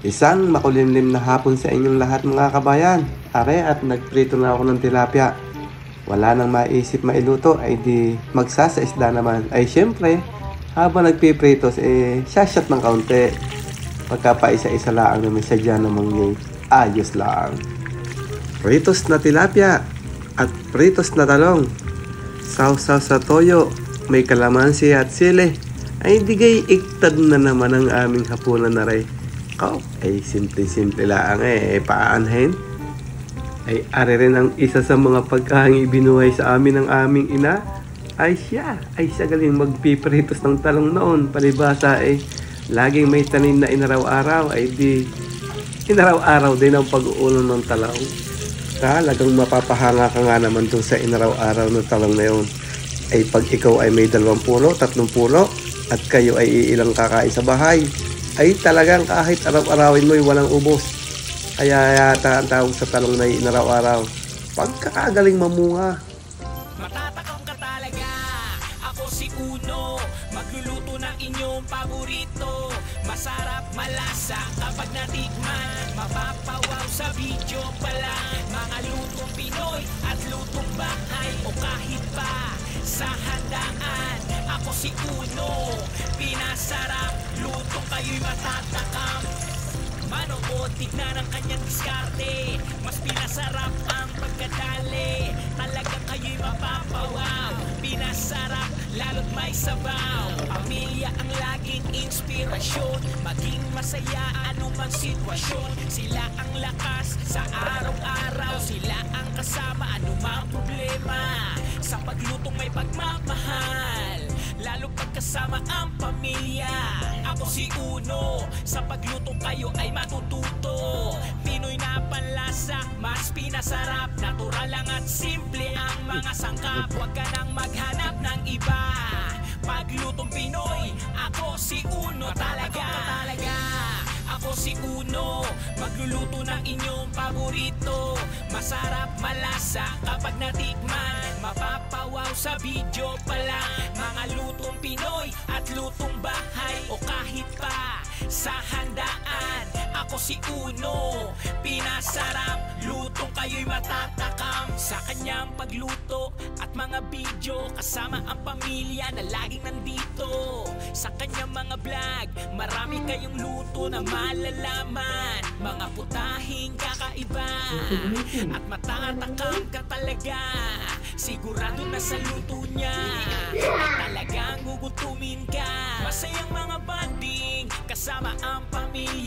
Isang makulimlim na hapon sa inyong lahat mga kabayan. Are at nagprito na ako ng tilapia. Wala nang maisip mailuto ay di magsasaisda naman. Ay syempre, habang nagpipritos shashot ng kaunti. Pagka pa isa-isa lang naman sadya namang ayos lang. Pritos na tilapia at pritos na talong. Sausaw sa toyo, may kalamansi at sili. Ay digay iktad na naman ang aming hapunan na rin. Ay simple-simple lang paanhin. Ay ari rin ang isa sa mga pagkaing ibinuhay sa amin ng aming ina. Ay siya galing magpipritos ng talong noon. Palibasa laging may tanim na inaraw-araw. Ay di inaraw-araw din ang pag-uulong ng talong. Talagang mapapahanga ka nga naman dun sa inaraw-araw ng talong na yun. Ay pag ikaw ay may 20 pulo, 30 pulo at kayo ay ilang kakain sa bahay, ay talagang kahit araw-arawin mo'y walang ubos. Kaya yata ang tawag sa talong na inaraw-araw, pagkakagaling mamunga. Matatakam ka talaga, ako si Uno, magluluto ng inyong paborito. Masarap, malasa kapag natikman, mapapawaw sa video pala. Mga lutong Pinoy at lutong bahay o kahit pa sa handaan. Ako si Uno, pinasarap, lutong kayo'y matatakam. Manood, tignan ang kanyang diskarte, mas pinasarap ang pagkadali. Talagang kayo'y mapapawaw, pinasarap, lalo't may sabaw. Pamilya ang laging inspirasyon, maging masaya anumang sitwasyon. Sila ang lakas sa araw-araw, sila ang kasama anumang problema. Sa paglutong may pagmamahal, lalo pagkasama ang pamilya. Ako si Uno, sa paglutong kayo ay matututo. Pinoy na panlasa, mas pinasarap. Natural lang at simple ang mga sangkap. Huwag ka nang maghanap ng iba. Paglutong Pinoy, ako si Uno talaga. Ako si Uno, magluluto ng inyong paborito. Masarap, malasa kapag natikman, mapapawaw sa video pala. Mga lutong Pinoy at lutong bahay o kahit pa sa handaan. Ako si Uno, pinasarap, lutong kayo'y matatakam. Sa kanyang pagluto at mga video, kasama ang pamilya na laging nandito. Sa kanyang mga vlog, marami kayong luto na malalaman. Mga putahing kakaiba at matatakam ka talaga. Sigurado na sa luto niya ay talagang gugutumin ka. Masayang mga banding kasama ang pamilya.